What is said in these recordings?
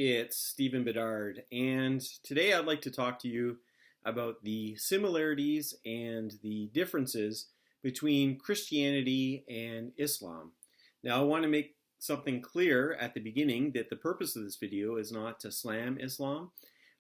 It's Stephen Bedard, and today I'd like to talk to you about the similarities and the differences between Christianity and Islam. Now, I want to make something clear at the beginning that the purpose of this video is not to slam Islam.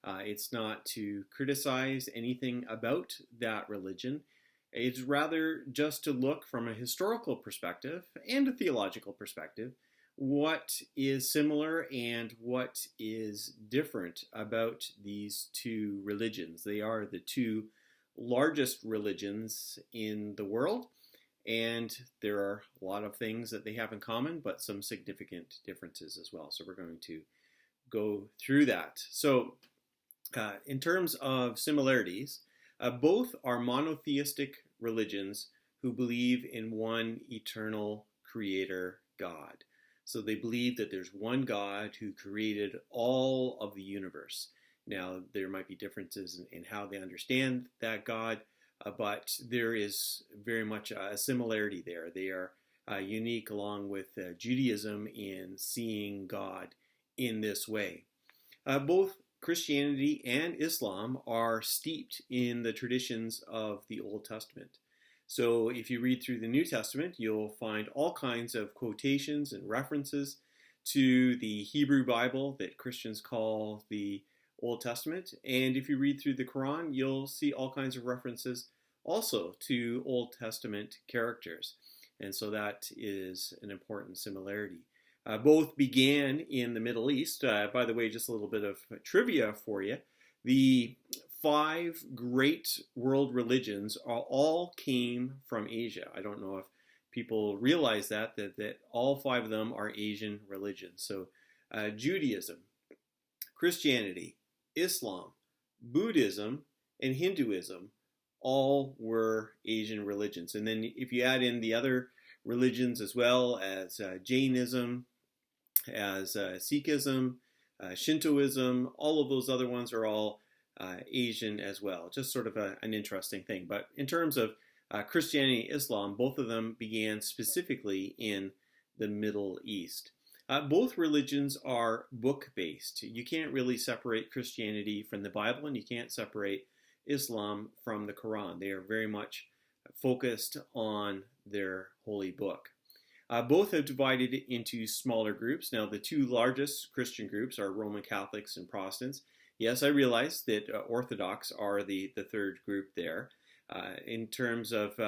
It's not to criticize anything about that religion. It's rather just to look from a historical perspective and a theological perspective what is similar and what is different about these two religions. They are the two largest religions in the world, and there are a lot of things that they have in common, but some significant differences as well. So we're going to go through that. So in terms of similarities, both are monotheistic religions who believe in one eternal creator God. So they believe that there's one God who created all of the universe. Now, there might be differences in how they understand that God, but there is very much a similarity there. They are unique along with Judaism in seeing God in this way. Both Christianity and Islam are steeped in the traditions of the Old Testament. So if you read through the New Testament, you'll find all kinds of quotations and references to the Hebrew Bible that Christians call the Old Testament. And if you read through the Quran, you'll see all kinds of references also to Old Testament characters. And so that is an important similarity. Both began in the Middle East. By the way, just a little bit of trivia for you. The 5 great world religions all came from Asia. I don't know if people realize that all 5 of them are Asian religions. So Judaism, Christianity, Islam, Buddhism, and Hinduism all were Asian religions. And then if you add in the other religions as well as Jainism, as Sikhism, Shintoism, all of those other ones are all Asian as well. Just sort of an interesting thing. But in terms of Christianity and Islam, both of them began specifically in the Middle East. Both religions are book-based. You can't really separate Christianity from the Bible, and you can't separate Islam from the Quran. They are very much focused on their holy book. Both have divided into smaller groups. Now, the 2 largest Christian groups are Roman Catholics and Protestants. Yes, I realize that Orthodox are the 3rd group there. In terms of,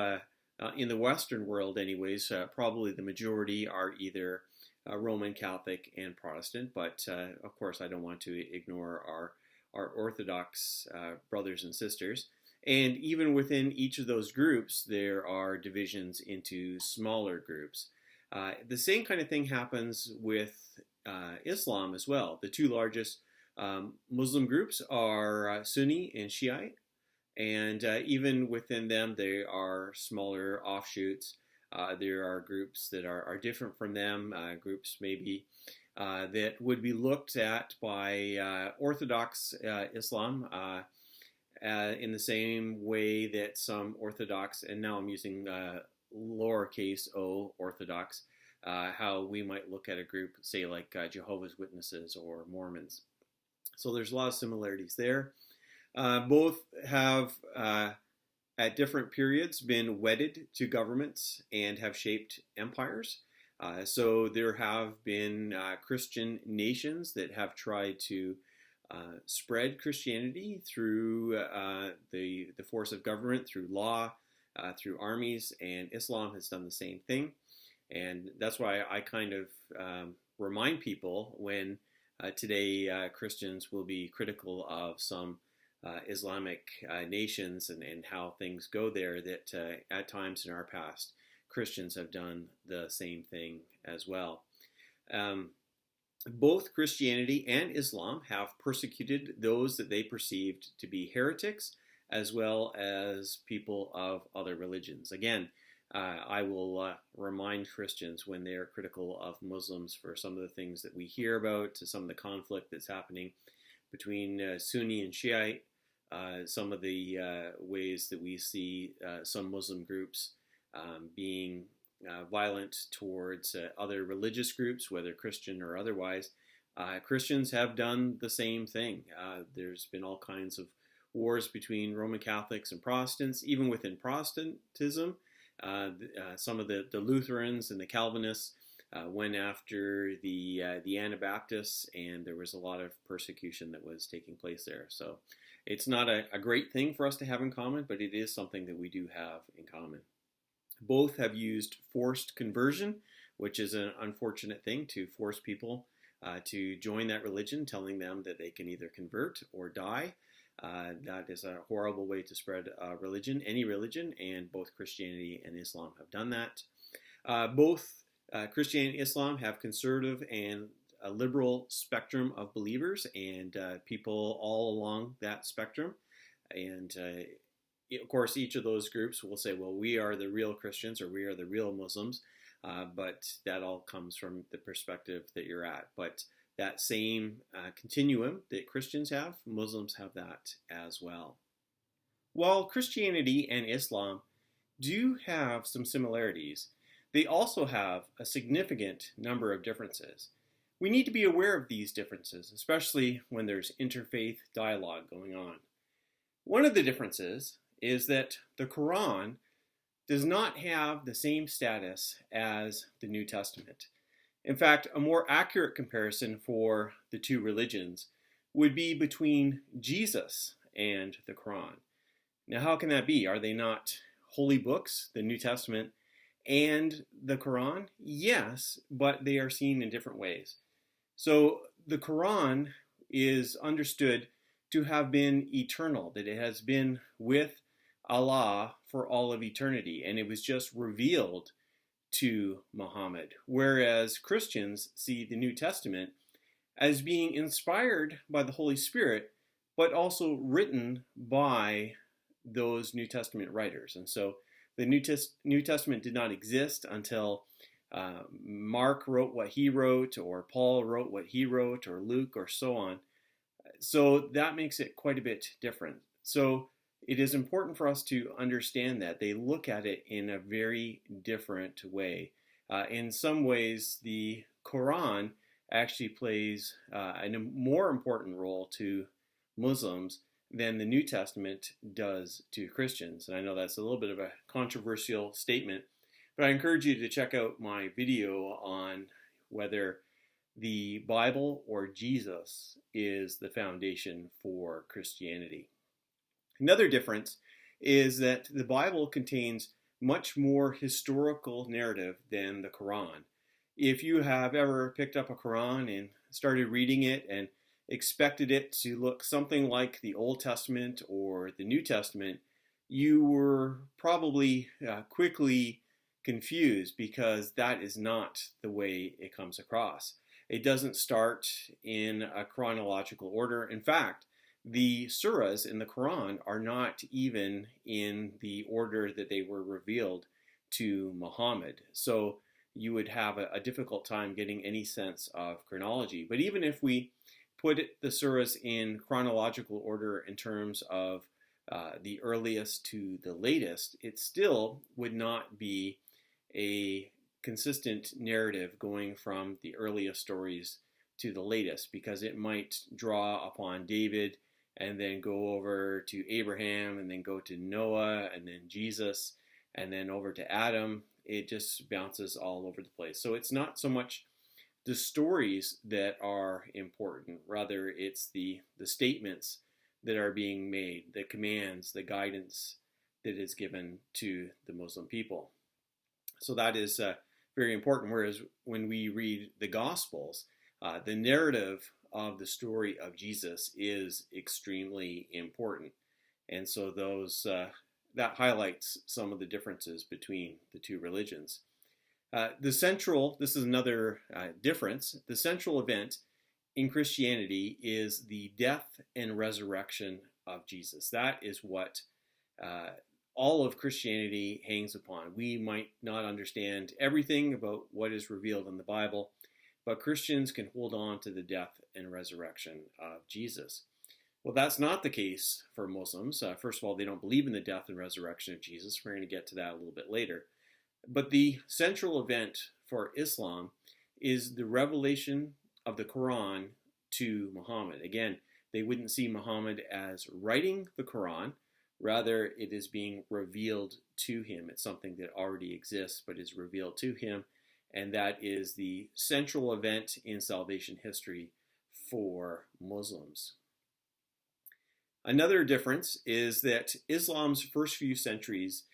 in the Western world anyways, probably the majority are either Roman Catholic and Protestant, but of course I don't want to ignore our Orthodox brothers and sisters. And even within each of those groups, there are divisions into smaller groups. The same kind of thing happens with Islam as well. The 2 largest Muslim groups are Sunni and Shiite, and even within them there are smaller offshoots. There are groups that are different from them, groups maybe that would be looked at by Orthodox Islam in the same way that some Orthodox, and now I'm using lowercase o Orthodox, how we might look at a group, say like Jehovah's Witnesses or Mormons. So there's a lot of similarities there. Both have, at different periods, been wedded to governments and have shaped empires. So there have been Christian nations that have tried to spread Christianity through the force of government, through law, through armies, and Islam has done the same thing. And that's why I kind of remind people when today Christians will be critical of some Islamic nations and how things go there, that at times in our past Christians have done the same thing as well. Both Christianity and Islam have persecuted those that they perceived to be heretics, as well as people of other religions. Again, I will remind Christians when they are critical of Muslims for some of the things that we hear about, to some of the conflict that's happening between Sunni and Shiite, some of the ways that we see some Muslim groups being violent towards other religious groups, whether Christian or otherwise. Christians have done the same thing. There's been all kinds of wars between Roman Catholics and Protestants, even within Protestantism. Some of the Lutherans and the Calvinists went after the Anabaptists, and there was a lot of persecution that was taking place there. So it's not a great thing for us to have in common, but it is something that we do have in common. Both have used forced conversion, which is an unfortunate thing, to force people to join that religion, telling them that they can either convert or die. That is a horrible way to spread religion, any religion, and both Christianity and Islam have done that. Both Christianity and Islam have conservative and a liberal spectrum of believers, and people all along that spectrum. And of course, each of those groups will say, well, we are the real Christians, or we are the real Muslims. But that all comes from the perspective that you're at. But that same continuum that Christians have, Muslims have that as well. While Christianity and Islam do have some similarities, they also have a significant number of differences. We need to be aware of these differences, especially when there's interfaith dialogue going on. One of the differences is that the Quran does not have the same status as the New Testament. In fact, a more accurate comparison for the two religions would be between Jesus and the Quran. Now, how can that be? Are they not holy books, the New Testament and the Quran? Yes, but they are seen in different ways. So the Quran is understood to have been eternal, that it has been with Allah for all of eternity, and it was just revealed to Muhammad. Whereas Christians see the New Testament as being inspired by the Holy Spirit, but also written by those New Testament writers. And so the New Testament did not exist until Mark wrote what he wrote, or Paul wrote what he wrote, or Luke, or so on. So that makes it quite a bit different. So it is important for us to understand that they look at it in a very different way. In some ways, the Quran actually plays a more important role to Muslims than the New Testament does to Christians. And I know that's a little bit of a controversial statement, but I encourage you to check out my video on whether the Bible or Jesus is the foundation for Christianity. Another difference is that the Bible contains much more historical narrative than the Quran. If you have ever picked up a Quran and started reading it and expected it to look something like the Old Testament or the New Testament, you were probably quickly confused, because that is not the way it comes across. It doesn't start in a chronological order. In fact, the surahs in the Quran are not even in the order that they were revealed to Muhammad. So you would have a difficult time getting any sense of chronology. But even if we put the surahs in chronological order in terms of the earliest to the latest, it still would not be a consistent narrative going from the earliest stories to the latest, because it might draw upon David and then go over to Abraham and then go to Noah and then Jesus and then over to Adam. It just bounces all over the place. So it's not so much the stories that are important, rather it's the statements that are being made, the commands, the guidance that is given to the Muslim people. So that is very important. Whereas when we read the Gospels, the narrative of the story of Jesus is extremely important. And so that highlights some of the differences between the two religions. This is another difference. The central event in Christianity is the death and resurrection of Jesus. That is what all of Christianity hangs upon. We might not understand everything about what is revealed in the Bible, but Christians can hold on to the death and resurrection of Jesus. Well, that's not the case for Muslims. First of all, they don't believe in the death and resurrection of Jesus. We're going to get to that a little bit later. But the central event for Islam is the revelation of the Quran to Muhammad. Again, they wouldn't see Muhammad as writing the Quran. Rather, it is being revealed to him. It's something that already exists but is revealed to him. And that is the central event in salvation history for Muslims. Another difference is that Islam's first few centuries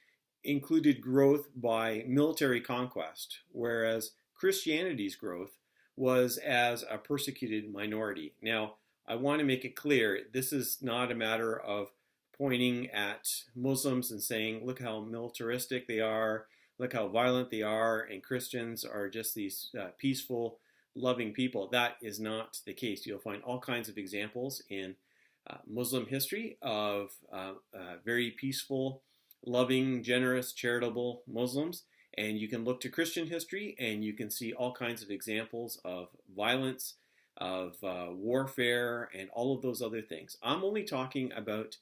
included growth by military conquest, whereas Christianity's growth was as a persecuted minority. Now, I want to make it clear, this is not a matter of pointing at Muslims and saying, look how militaristic they are, look how violent they are, and Christians are just these peaceful, loving people. That is not the case. You'll find all kinds of examples in Muslim history of very peaceful, loving, generous, charitable Muslims. And you can look to Christian history and you can see all kinds of examples of violence, of warfare, and all of those other things. I'm only talking about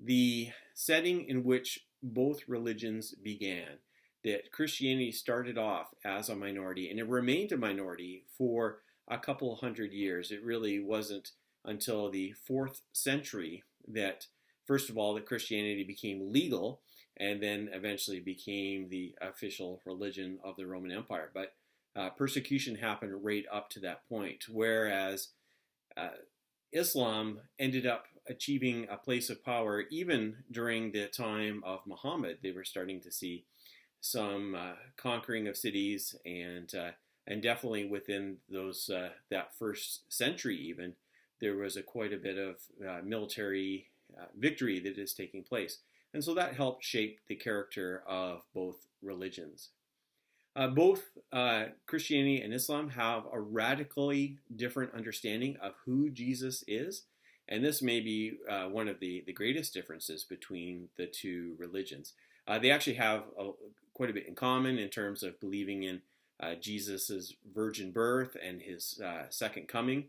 the setting in which both religions began. That Christianity started off as a minority and it remained a minority for a couple hundred years. It really wasn't until the 4th century that, first of all, that Christianity became legal and then eventually became the official religion of the Roman Empire. But persecution happened right up to that point, whereas Islam ended up achieving a place of power even during the time of Muhammad. They were starting to see some conquering of cities, and definitely within those that first century even, there was quite a bit of military victory that is taking place. And so that helped shape the character of both religions. Both Christianity and Islam have a radically different understanding of who Jesus is. And this may be one of the greatest differences between the two religions. They actually have quite a bit in common in terms of believing in Jesus' virgin birth and his second coming.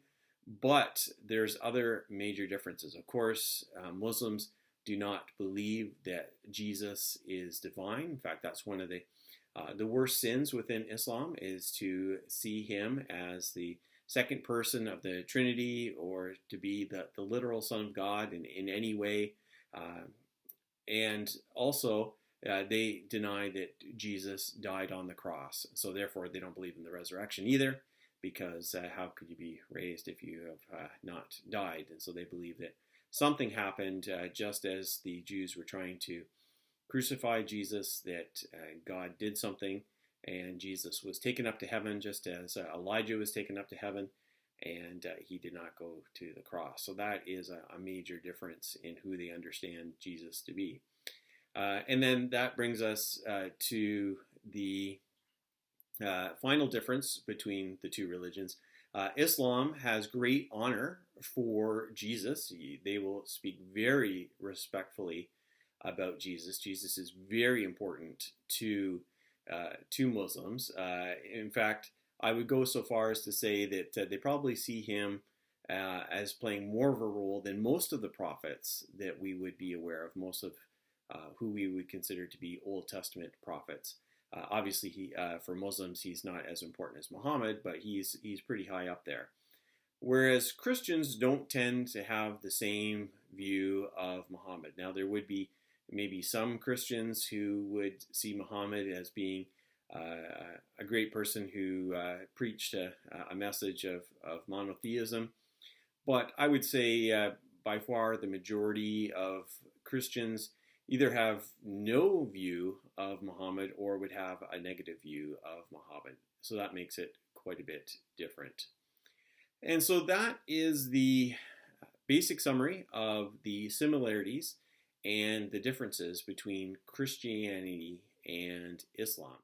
But there's other major differences. Of course, Muslims do not believe that Jesus is divine. In fact, that's one of the worst sins within Islam, is to see him as the second person of the Trinity, or to be the literal Son of God in any way. And also, they deny that Jesus died on the cross. So therefore, they don't believe in the resurrection either, because how could you be raised if you have not died? And so they believe that something happened just as the Jews were trying to crucify Jesus, that God did something and Jesus was taken up to heaven just as Elijah was taken up to heaven, and he did not go to the cross. So that is a major difference in who they understand Jesus to be. And then that brings us to the final difference between the two religions. Islam has great honor for Jesus. They will speak very respectfully about Jesus. Jesus is very important to Muslims. In fact, I would go so far as to say that they probably see him as playing more of a role than most of the prophets that we would be aware of, most of who we would consider to be Old Testament prophets. Obviously, for Muslims, he's not as important as Muhammad, but he's pretty high up there. Whereas Christians don't tend to have the same view of Muhammad. Now, there would be maybe some Christians who would see Muhammad as being a great person who preached a message of monotheism. But I would say by far the majority of Christians either have no view of Muhammad or would have a negative view of Muhammad. So that makes it quite a bit different. And so that is the basic summary of the similarities and the differences between Christianity and Islam.